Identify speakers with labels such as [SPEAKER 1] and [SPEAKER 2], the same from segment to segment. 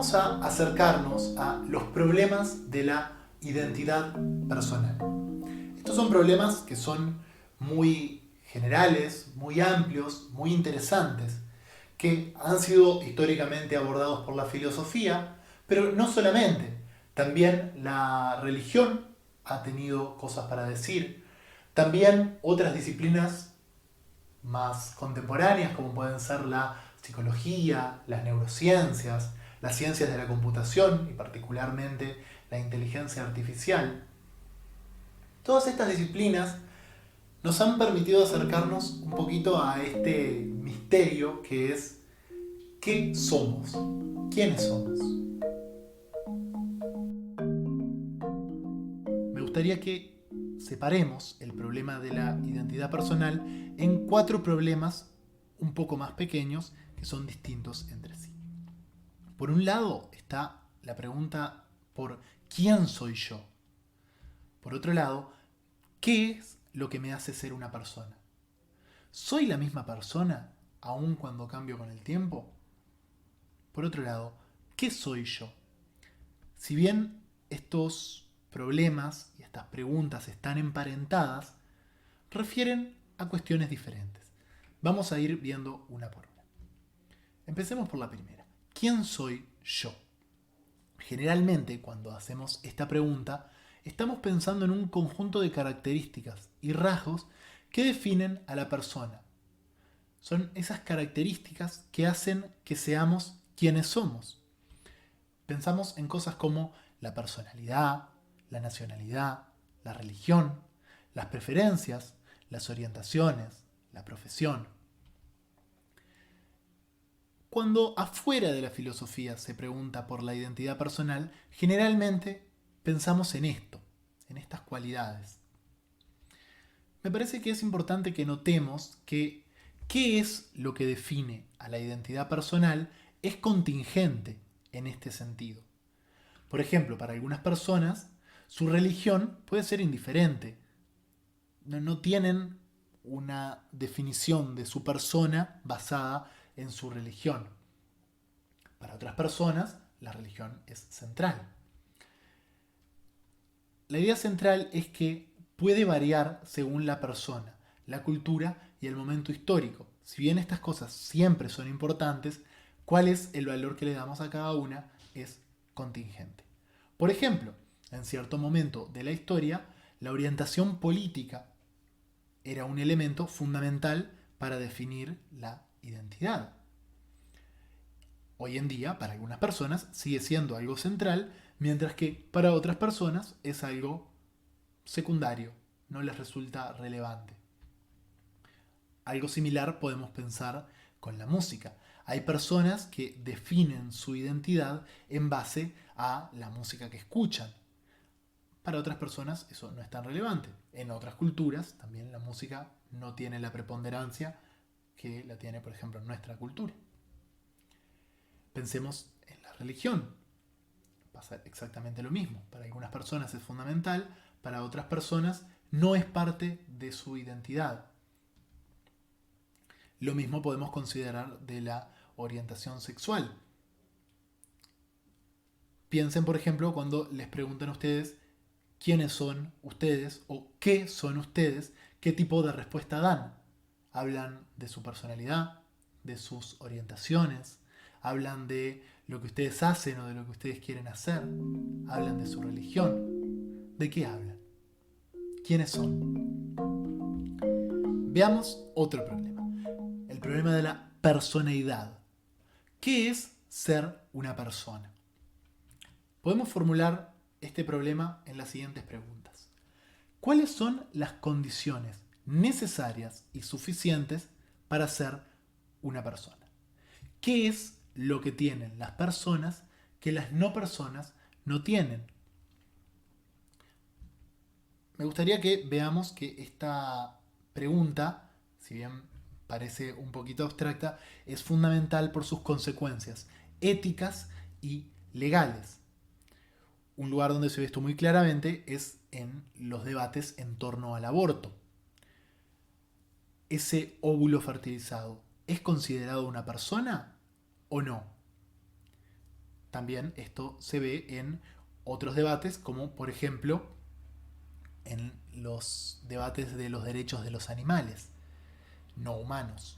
[SPEAKER 1] vamos a acercarnos a los problemas de la identidad personal. Estos son problemas que son muy generales, muy amplios, muy interesantes, que han sido históricamente abordados por la filosofía, pero no solamente, también la religión ha tenido cosas para decir, también otras disciplinas más contemporáneas como pueden ser la psicología, las neurociencias, las ciencias de la computación y particularmente la inteligencia artificial. Todas estas disciplinas nos han permitido acercarnos un poquito a este misterio que es ¿qué somos? ¿Quiénes somos? Me gustaría que separemos el problema de la identidad personal en 4 problemas un poco más pequeños que son distintos entre sí. Por un lado está la pregunta por ¿quién soy yo? Por otro lado, ¿qué es lo que me hace ser una persona? ¿Soy la misma persona aun cuando cambio con el tiempo? Por otro lado, ¿qué soy yo? Si bien estos problemas y estas preguntas están emparentadas, refieren a cuestiones diferentes. Vamos a ir viendo una por una. Empecemos por la primera. ¿Quién soy yo? Generalmente, cuando hacemos esta pregunta, estamos pensando en un conjunto de características y rasgos que definen a la persona. Son esas características que hacen que seamos quienes somos. Pensamos en cosas como la personalidad, la nacionalidad, la religión, las preferencias, las orientaciones, la profesión. Cuando afuera de la filosofía se pregunta por la identidad personal, generalmente pensamos en esto, en estas cualidades. Me parece que es importante que notemos que qué es lo que define a la identidad personal es contingente en este sentido. Por ejemplo, para algunas personas, su religión puede ser indiferente. No tienen una definición de su persona basada en su religión. Para otras personas, la religión es central. La idea central es que puede variar según la persona, la cultura y el momento histórico. Si bien estas cosas siempre son importantes, cuál es el valor que le damos a cada una es contingente. Por ejemplo, en cierto momento de la historia, la orientación política era un elemento fundamental para definir la identidad. Hoy en día, para algunas personas, sigue siendo algo central, mientras que para otras personas es algo secundario, no les resulta relevante. Algo similar podemos pensar con la música. Hay personas que definen su identidad en base a la música que escuchan. Para otras personas eso no es tan relevante. En otras culturas también la música no tiene la preponderancia que la tiene, por ejemplo, en nuestra cultura. Pensemos en la religión. Pasa exactamente lo mismo. Para algunas personas es fundamental, para otras personas no es parte de su identidad. Lo mismo podemos considerar de la orientación sexual. Piensen, por ejemplo, cuando les preguntan a ustedes quiénes son ustedes o qué son ustedes, qué tipo de respuesta dan. Hablan de su personalidad, de sus orientaciones, hablan de lo que ustedes hacen o de lo que ustedes quieren hacer, hablan de su religión. ¿De qué hablan? ¿Quiénes son? Veamos otro problema. El problema de la personalidad. ¿Qué es ser una persona? Podemos formular este problema en las siguientes preguntas. ¿Cuáles son las condiciones necesarias y suficientes para ser una persona? ¿Qué es lo que tienen las personas que las no personas no tienen? Me gustaría que veamos que esta pregunta, si bien parece un poquito abstracta, es fundamental por sus consecuencias éticas y legales. Un lugar donde se ve esto muy claramente es en los debates en torno al aborto. ¿Ese óvulo fertilizado es considerado una persona o no? también esto se ve en otros debates, como por ejemplo en los debates de los derechos de los animales no humanos.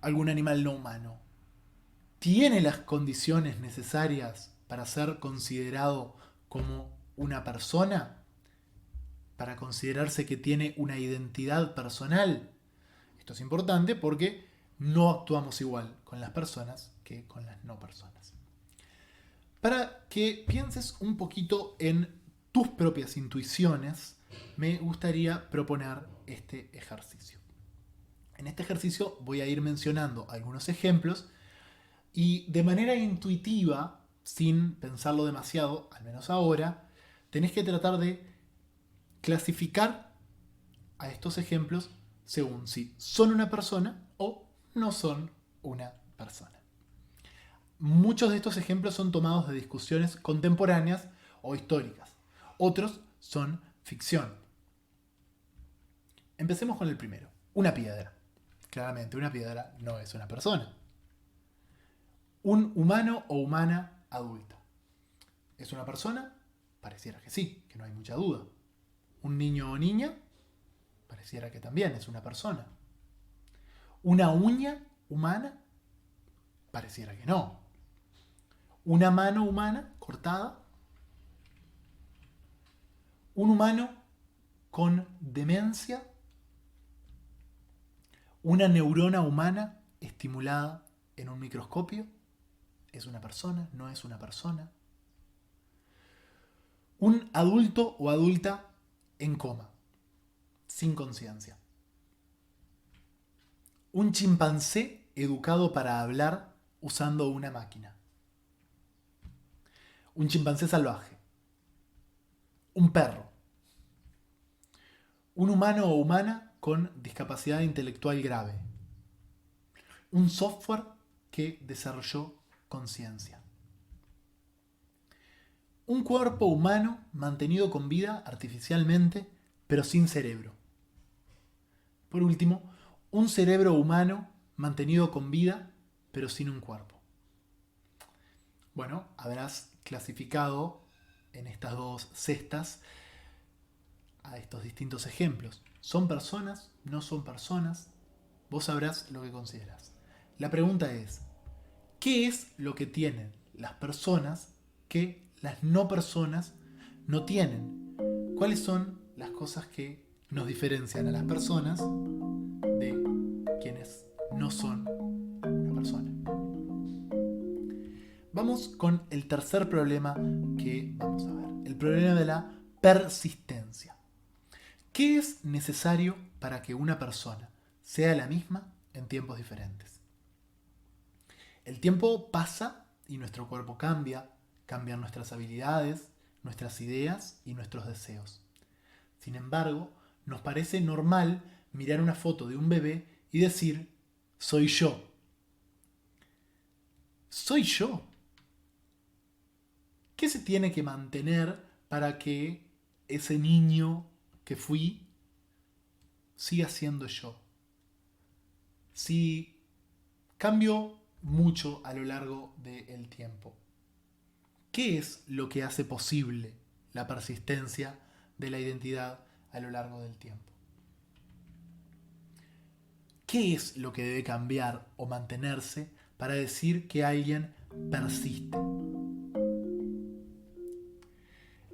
[SPEAKER 1] ¿Algún animal no humano tiene las condiciones necesarias para ser considerado como una persona? ¿Para considerarse que tiene una identidad personal? Esto es importante porque no actuamos igual con las personas que con las no personas. Para que pienses un poquito en tus propias intuiciones, me gustaría proponer este ejercicio. En este ejercicio voy a ir mencionando algunos ejemplos y de manera intuitiva, sin pensarlo demasiado, al menos ahora, tenés que tratar de clasificar a estos ejemplos según si son una persona o no son una persona. Muchos de estos ejemplos son tomados de discusiones contemporáneas o históricas. Otros son ficción. Empecemos con el primero. Una piedra. Claramente, una piedra no es una persona. Un humano o humana adulta. ¿Es una persona? Pareciera que sí, que no hay mucha duda. Un niño o niña, pareciera que también es una persona. Una uña humana, pareciera que no. Una mano humana cortada. Un humano con demencia. Una neurona humana estimulada en un microscopio. ¿Es una persona? ¿No es una persona? Un adulto o adulta en coma, sin conciencia. Un chimpancé educado para hablar usando una máquina. Un chimpancé salvaje. Un perro. Un humano o humana con discapacidad intelectual grave. Un software que desarrolló conciencia. Un cuerpo humano mantenido con vida artificialmente, pero sin cerebro. Por último, un cerebro humano mantenido con vida, pero sin un cuerpo. Bueno, habrás clasificado en estas dos cestas a estos distintos ejemplos. ¿Son personas? ¿No son personas? Vos sabrás lo que consideras. La pregunta es, ¿qué es lo que tienen las personas que las no personas no tienen? ¿Cuáles son las cosas que nos diferencian a las personas de quienes no son una persona? Vamos con el tercer problema que vamos a ver, el problema de la persistencia. ¿Qué es necesario para que una persona sea la misma en tiempos diferentes? El tiempo pasa y nuestro cuerpo cambia, cambian nuestras habilidades, nuestras ideas y nuestros deseos. Sin embargo, nos parece normal mirar una foto de un bebé y decir, soy yo. ¿Soy yo? ¿Qué se tiene que mantener para que ese niño que fui siga siendo yo? Si cambio mucho a lo largo del tiempo, ¿qué es lo que hace posible la persistencia de la identidad a lo largo del tiempo? ¿Qué es lo que debe cambiar o mantenerse para decir que alguien persiste?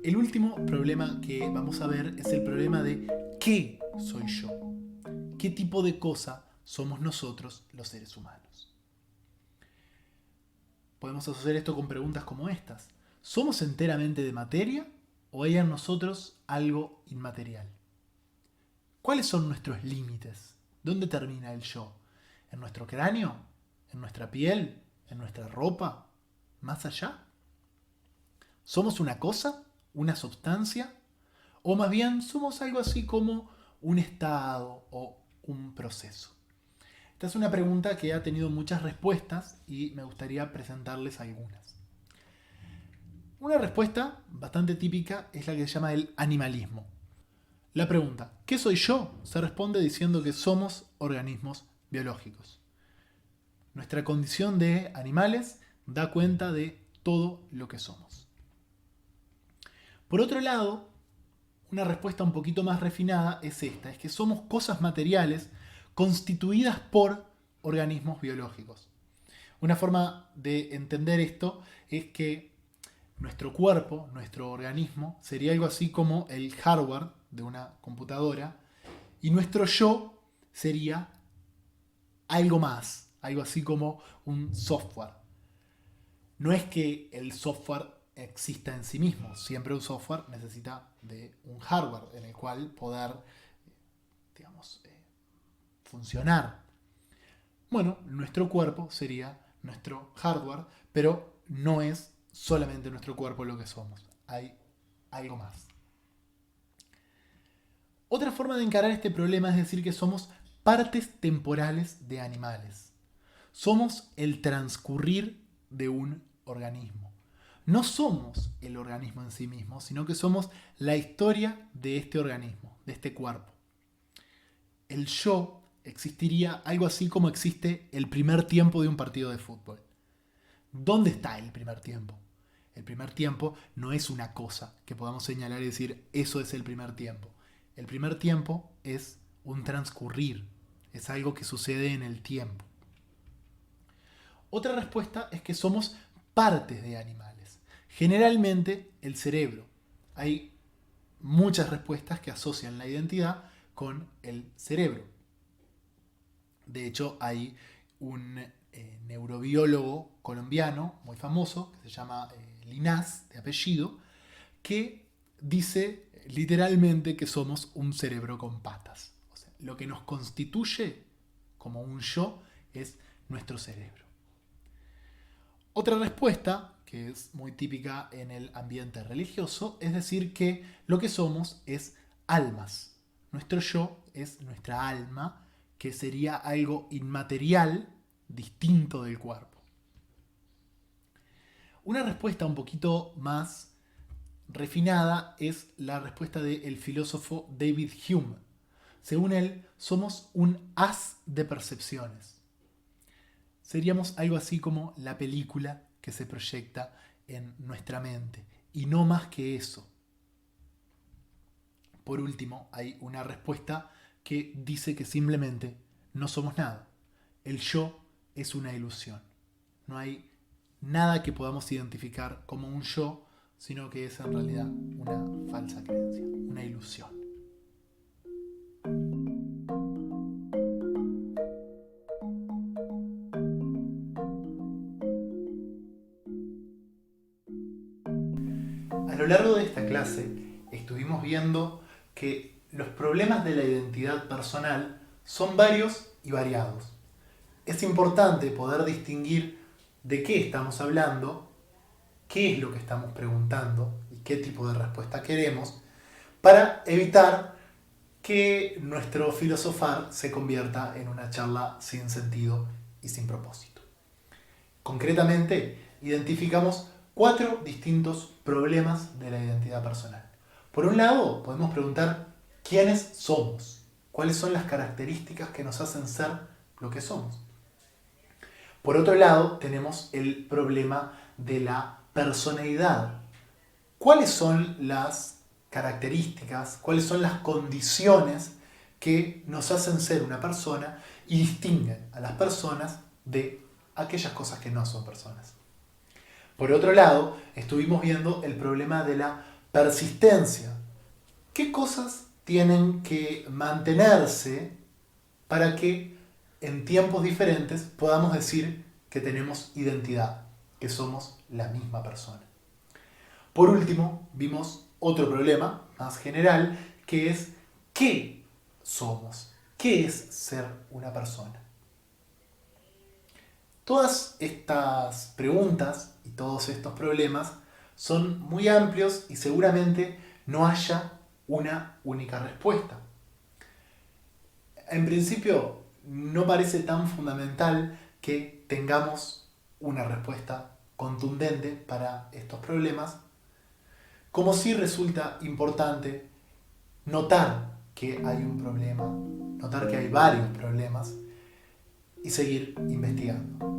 [SPEAKER 1] El último problema que vamos a ver es el problema de ¿qué soy yo? ¿Qué tipo de cosa somos nosotros los seres humanos? Podemos asociar esto con preguntas como estas. ¿Somos enteramente de materia o hay en nosotros algo inmaterial? ¿Cuáles son nuestros límites? ¿Dónde termina el yo? ¿En nuestro cráneo? ¿En nuestra piel? ¿En nuestra ropa? ¿Más allá? ¿Somos una cosa? ¿Una sustancia? ¿O más bien somos algo así como un estado o un proceso? Esta es una pregunta que ha tenido muchas respuestas y me gustaría presentarles algunas. Una respuesta bastante típica es la que se llama el animalismo. La pregunta, ¿qué soy yo?, se responde diciendo que somos organismos biológicos. Nuestra condición de animales da cuenta de todo lo que somos. Por otro lado, una respuesta un poquito más refinada es esta, es que somos cosas materiales constituidas por organismos biológicos. Una forma de entender esto es que nuestro cuerpo, nuestro organismo, sería algo así como el hardware de una computadora y nuestro yo sería algo más, algo así como un software. No es que el software exista en sí mismo, siempre un software necesita de un hardware en el cual poder, digamos, funcionar. Bueno, nuestro cuerpo sería nuestro hardware, pero no es solamente nuestro cuerpo lo que somos. Hay algo más. Otra forma de encarar este problema es decir que somos partes temporales de animales. Somos el transcurrir de un organismo. No somos el organismo en sí mismo, sino que somos la historia de este organismo, de este cuerpo. El yo existiría algo así como existe el primer tiempo de un partido de fútbol. ¿Dónde está el primer tiempo? El primer tiempo no es una cosa que podamos señalar y decir, eso es el primer tiempo. El primer tiempo es un transcurrir, es algo que sucede en el tiempo. Otra respuesta es que somos partes de animales. Generalmente el cerebro. Hay muchas respuestas que asocian la identidad con el cerebro. De hecho, hay un neurobiólogo colombiano muy famoso, que se llama Linás, de apellido, que dice literalmente que somos un cerebro con patas. O sea, lo que nos constituye como un yo es nuestro cerebro. Otra respuesta, que es muy típica en el ambiente religioso, es decir que lo que somos es almas. Nuestro yo es nuestra alma, que sería algo inmaterial, distinto del cuerpo. Una respuesta un poquito más refinada es la respuesta del filósofo David Hume. Según él, somos un haz de percepciones. Seríamos algo así como la película que se proyecta en nuestra mente, y no más que eso. Por último, hay una respuesta que dice que simplemente no somos nada. El yo es una ilusión. No hay nada que podamos identificar como un yo, sino que es en realidad una falsa creencia, una ilusión. A lo largo de esta clase estuvimos viendo que los problemas de la identidad personal son varios y variados. Es importante poder distinguir de qué estamos hablando, qué es lo que estamos preguntando y qué tipo de respuesta queremos, para evitar que nuestro filosofar se convierta en una charla sin sentido y sin propósito. Concretamente, identificamos 4 distintos problemas de la identidad personal. Por un lado, podemos preguntar quiénes somos, cuáles son las características que nos hacen ser lo que somos. Por otro lado, tenemos el problema de la personalidad. ¿Cuáles son las características, cuáles son las condiciones que nos hacen ser una persona y distinguen a las personas de aquellas cosas que no son personas? Por otro lado, estuvimos viendo el problema de la persistencia. ¿Qué cosas tienen que mantenerse para que en tiempos diferentes podamos decir que tenemos identidad, que somos la misma persona? Por último, vimos otro problema más general, que es ¿qué somos? ¿Qué es ser una persona? Todas estas preguntas y todos estos problemas son muy amplios y seguramente no haya una única respuesta. En principio, no parece tan fundamental que tengamos una respuesta contundente para estos problemas, como sí resulta importante notar que hay un problema, notar que hay varios problemas y seguir investigando.